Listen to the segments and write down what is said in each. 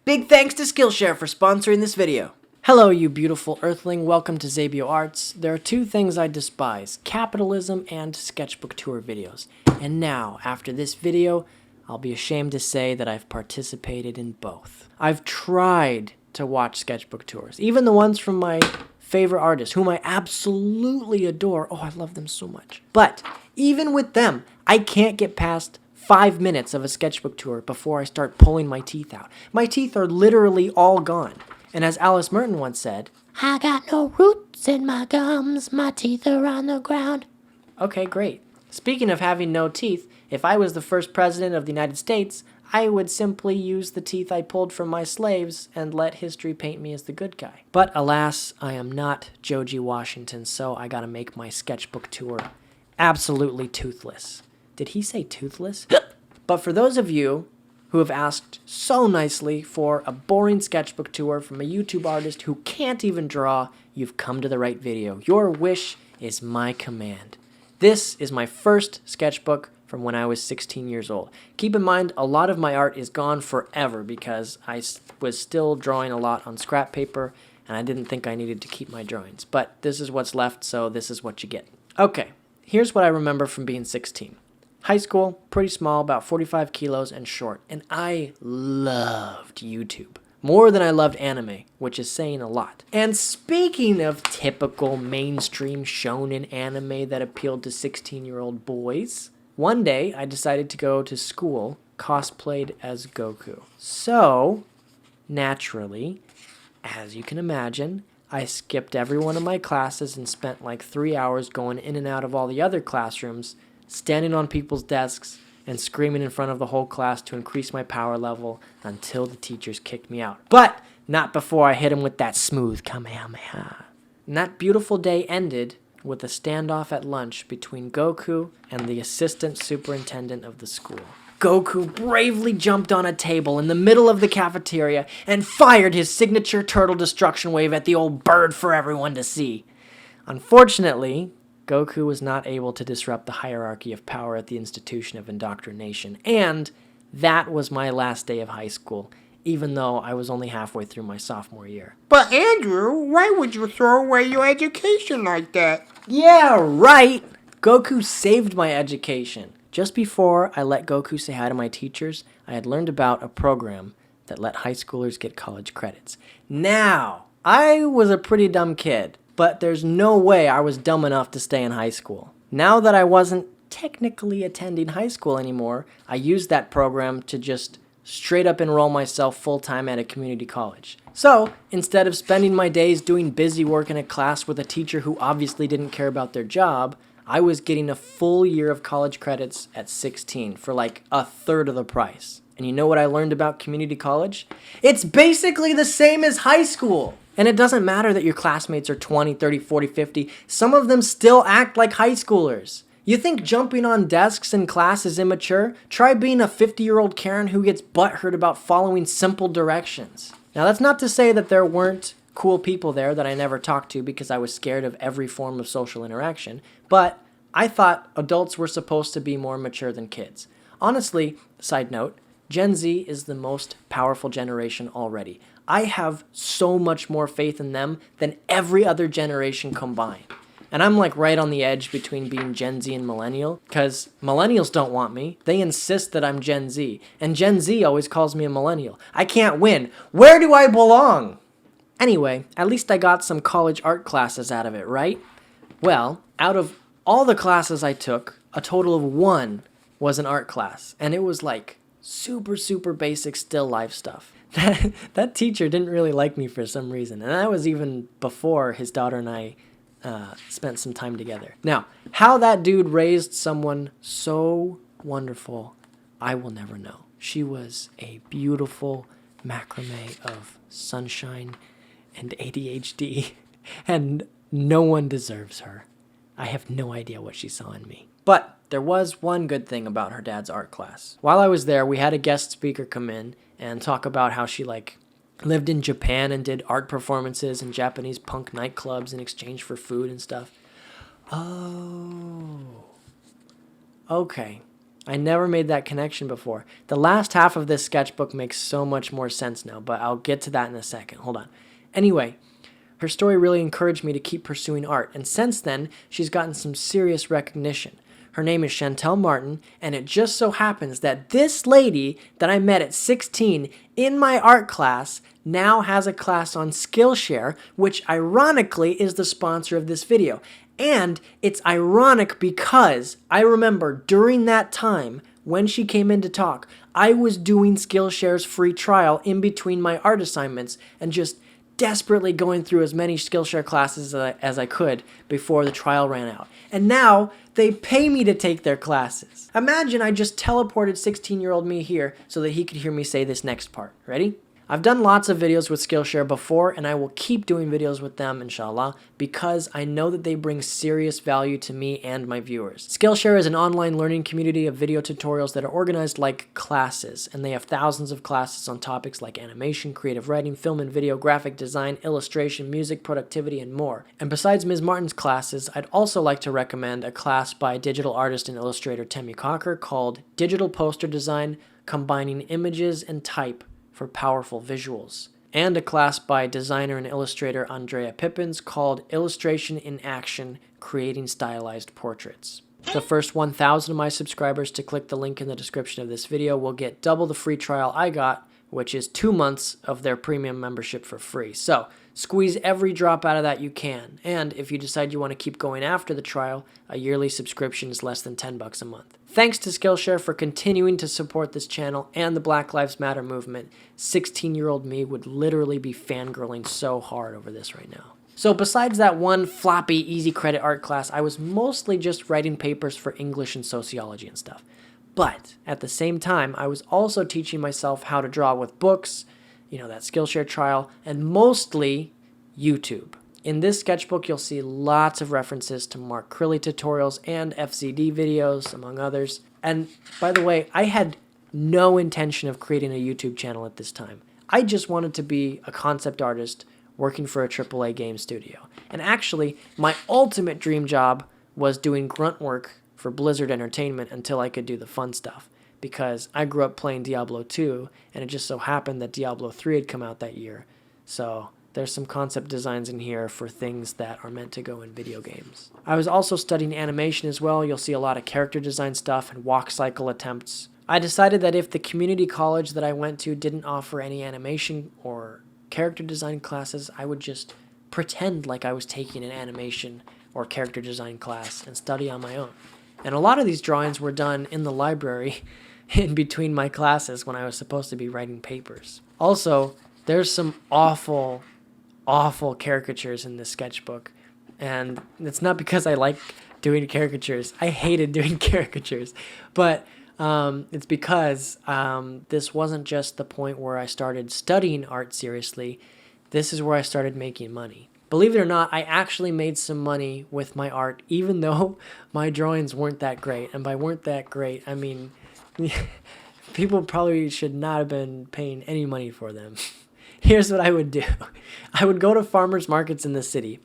Big thanks to Skillshare for sponsoring this video. Hello, you beautiful earthling. Welcome to Xabio Arts. There are two things I despise: capitalism and sketchbook tour videos. And now, after this video, I'll be ashamed to say that I've participated in both. I've tried to watch sketchbook tours, even the ones from my favorite artists, whom I absolutely adore. Oh, I love them so much. But even with them, I can't get past 5 minutes of a sketchbook tour before I start pulling my teeth out. My teeth are literally all gone. And as Alice Merton once said, I got no roots in my gums, my teeth are on the ground. Okay, great. Speaking of having no teeth, if I was the first president of the United States, I would simply use the teeth I pulled from my slaves and let history paint me as the good guy. But alas, I am not George Washington, so I gotta make my sketchbook tour absolutely toothless. Did he say toothless? But for those of you who have asked so nicely for a boring sketchbook tour from a YouTube artist who can't even draw, you've come to the right video. Your wish is my command. This is my first sketchbook from when I was 16 years old. Keep in mind, a lot of my art is gone forever because I was still drawing a lot on scrap paper and I didn't think I needed to keep my drawings. But this is what's left, so this is what you get. Okay, here's what I remember from being 16. High school, pretty small, about 45 kilos and short, and I loved YouTube. More than I loved anime, which is saying a lot. And speaking of typical mainstream shonen anime that appealed to 16-year-old boys, one day I decided to go to school cosplayed as Goku. So, naturally, as you can imagine, I skipped every one of my classes and spent like 3 hours going in and out of all the other classrooms, standing on people's desks and screaming in front of the whole class to increase my power level until the teachers kicked me out. But not before I hit him with that smooth Kamehameha. And that beautiful day ended with a standoff at lunch between Goku and the assistant superintendent of the school. Goku bravely jumped on a table in the middle of the cafeteria and fired his signature turtle destruction wave at the old bird for everyone to see. Unfortunately, Goku was not able to disrupt the hierarchy of power at the institution of indoctrination, and that was my last day of high school, even though I was only halfway through my sophomore year. But Andrew, why would you throw away your education like that? Yeah, right! Goku saved my education. Just before I let Goku say hi to my teachers, I had learned about a program that let high schoolers get college credits. Now, I was a pretty dumb kid, but there's no way I was dumb enough to stay in high school. Now that I wasn't technically attending high school anymore, I used that program to just straight up enroll myself full-time at a community college. So, instead of spending my days doing busy work in a class with a teacher who obviously didn't care about their job, I was getting a full year of college credits at 16 for like a third of the price. And you know what I learned about community college? It's basically the same as high school. And it doesn't matter that your classmates are 20, 30, 40, 50. Some of them still act like high schoolers. You think jumping on desks in class is immature? Try being a 50-year-old Karen who gets butthurt about following simple directions. Now, that's not to say that there weren't cool people there that I never talked to because I was scared of every form of social interaction, but I thought adults were supposed to be more mature than kids. Honestly, side note, Gen Z is the most powerful generation already. I have so much more faith in them than every other generation combined. And I'm like right on the edge between being Gen Z and millennial, because millennials don't want me. They insist that I'm Gen Z, and Gen Z always calls me a millennial. I can't win. Where do I belong? Anyway, at least I got some college art classes out of it, right? Well, out of all the classes I took, a total of 1 was an art class, and it was like super basic still life stuff. That teacher didn't really like me for some reason, and that was even before his daughter and I spent some time together. Now, how that dude raised someone so wonderful, I will never know. She was a beautiful macrame of sunshine and ADHD, and no one deserves her. I have no idea what she saw in me. But there was one good thing about her dad's art class. While I was there, we had a guest speaker come in and talk about how she lived in Japan and did art performances in Japanese punk nightclubs in exchange for food and stuff. Oh. Okay. I never made that connection before. The last half of this sketchbook makes so much more sense now, but I'll get to that in a second. Hold on. Anyway, her story really encouraged me to keep pursuing art, and since then, she's gotten some serious recognition. Her name is Chantel Martin, and it just so happens that this lady that I met at 16 in my art class now has a class on Skillshare, which ironically is the sponsor of this video. And it's ironic because I remember during that time when she came in to talk, I was doing Skillshare's free trial in between my art assignments and just desperately going through as many Skillshare classes as I could before the trial ran out. And now they pay me to take their classes. Imagine I just teleported 16-year-old me here so that he could hear me say this next part. Ready? I've done lots of videos with Skillshare before, and I will keep doing videos with them, inshallah, because I know that they bring serious value to me and my viewers. Skillshare is an online learning community of video tutorials that are organized like classes, and they have thousands of classes on topics like animation, creative writing, film and video, graphic design, illustration, music, productivity, and more. And besides Ms. Martin's classes, I'd also like to recommend a class by digital artist and illustrator Temi Cocker called Digital Poster Design, Combining Images and Type for Powerful Visuals, and a class by designer and illustrator Andrea Pippins called Illustration in Action, Creating Stylized Portraits. The first 1,000 of my subscribers to click the link in the description of this video will get double the free trial I got, which is 2 months of their premium membership for free. So squeeze every drop out of that you can. And if you decide you want to keep going after the trial, a yearly subscription is less than $10 a month. Thanks to Skillshare for continuing to support this channel and the Black Lives Matter movement. 16-year-old me would literally be fangirling so hard over this right now. So besides that one floppy, easy credit art class, I was mostly just writing papers for English and sociology and stuff. But at the same time, I was also teaching myself how to draw with books, that Skillshare trial, and mostly YouTube. In this sketchbook, you'll see lots of references to Mark Crilly tutorials and FCD videos, among others. And by the way, I had no intention of creating a YouTube channel at this time. I just wanted to be a concept artist working for a AAA game studio. And actually, my ultimate dream job was doing grunt work for Blizzard Entertainment until I could do the fun stuff. Because I grew up playing Diablo 2, and it just so happened that Diablo 3 had come out that year. So there's some concept designs in here for things that are meant to go in video games. I was also studying animation as well. You'll see a lot of character design stuff and walk cycle attempts. I decided that if the community college that I went to didn't offer any animation or character design classes, I would just pretend like I was taking an animation or character design class and study on my own. And a lot of these drawings were done in the library in between my classes when I was supposed to be writing papers. Also, there's some awful caricatures in this sketchbook. And it's not because I like doing caricatures. I hated doing caricatures. But it's because this wasn't just the point where I started studying art seriously. This is where I started making money. Believe it or not, I actually made some money with my art, even though my drawings weren't that great. And by weren't that great, I mean, people probably should not have been paying any money for them. Here's what I would do. I would go to farmers markets in the city,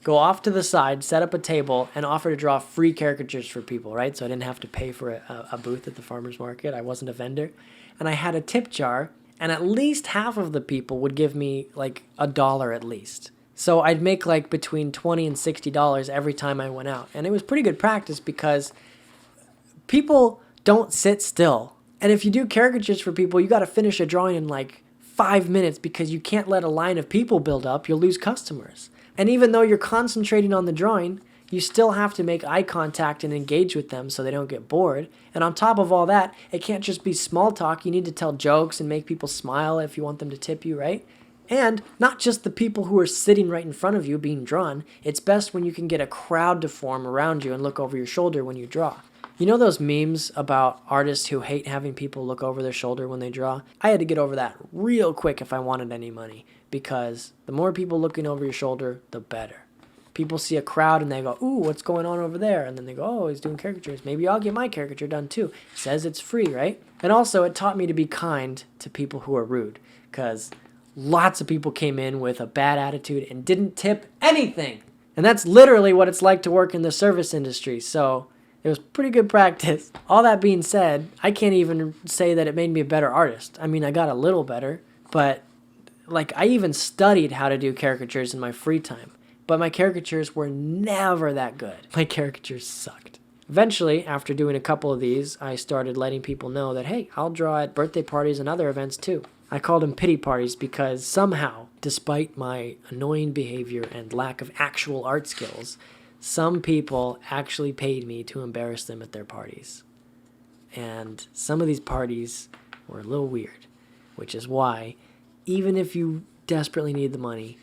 go off to the side, set up a table, and offer to draw free caricatures for people, right? So I didn't have to pay for a booth at the farmers market. I wasn't a vendor. And I had a tip jar, and at least half of the people would give me like $1 at least. So I'd make like between $20 and $60 every time I went out. And it was pretty good practice because people don't sit still. And if you do caricatures for people, you got to finish a drawing in like 5 minutes because you can't let a line of people build up. You'll lose customers. And even though you're concentrating on the drawing, you still have to make eye contact and engage with them so they don't get bored. And on top of all that, it can't just be small talk. You need to tell jokes and make people smile if you want them to tip you, right? And not just the people who are sitting right in front of you being drawn. It's best when you can get a crowd to form around you and look over your shoulder when you draw. You know those memes about artists who hate having people look over their shoulder when they draw? I had to get over that real quick if I wanted any money, because the more people looking over your shoulder, the better. People see a crowd and they go, ooh, what's going on over there? And then they go, oh, he's doing caricatures. Maybe I'll get my caricature done too. Says it's free, right? And also it taught me to be kind to people who are rude, because lots of people came in with a bad attitude and didn't tip anything. And that's literally what it's like to work in the service industry. So It was pretty good practice. All that being said, I can't even say that it made me a better artist. I mean, I got a little better, but like I even studied how to do caricatures in my free time. But my caricatures were never that good. My caricatures sucked. Eventually, after doing a couple of these, I started letting people know that, hey, I'll draw at birthday parties and other events too. I called them pity parties because somehow, despite my annoying behavior and lack of actual art skills, some people actually paid me to embarrass them at their parties. And some of these parties were a little weird, which is why, even if you desperately need the money,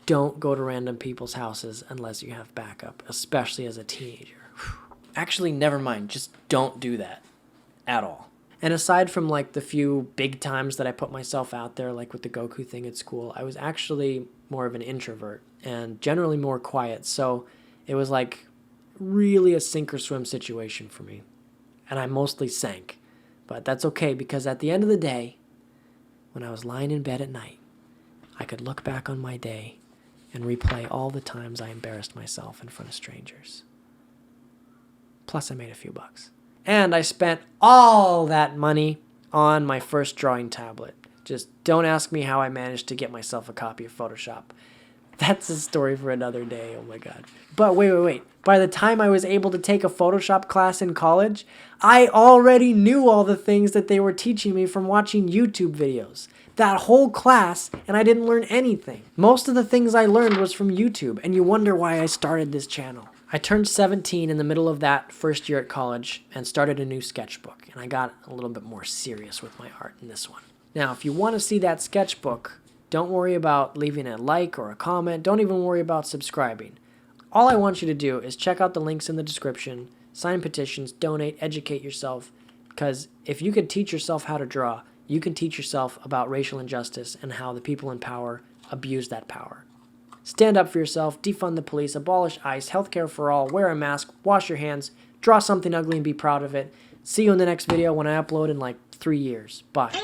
don't go to random people's houses unless you have backup, especially as a teenager. Actually, never mind. Just don't do that at all. And aside from like the few big times that I put myself out there, like with the Goku thing at school, I was actually more of an introvert and generally more quiet. So it was like really a sink or swim situation for me. And I mostly sank. But that's okay because at the end of the day, when I was lying in bed at night, I could look back on my day and replay all the times I embarrassed myself in front of strangers. Plus I made a few bucks. And I spent all that money on my first drawing tablet. Just don't ask me how I managed to get myself a copy of Photoshop. That's a story for another day, oh my god. But wait. By the time I was able to take a Photoshop class in college, I already knew all the things that they were teaching me from watching YouTube videos. That whole class, and I didn't learn anything. Most of the things I learned was from YouTube, and you wonder why I started this channel. I turned 17 in the middle of that first year at college and started a new sketchbook, and I got a little bit more serious with my art in this one. Now, if you want to see that sketchbook, don't worry about leaving a like or a comment. Don't even worry about subscribing. All I want you to do is check out the links in the description, sign petitions, donate, educate yourself, because if you can teach yourself how to draw, you can teach yourself about racial injustice and how the people in power abuse that power. Stand up for yourself, defund the police, abolish ICE, healthcare for all, wear a mask, wash your hands, draw something ugly and be proud of it. See you in the next video when I upload in like 3 years. Bye.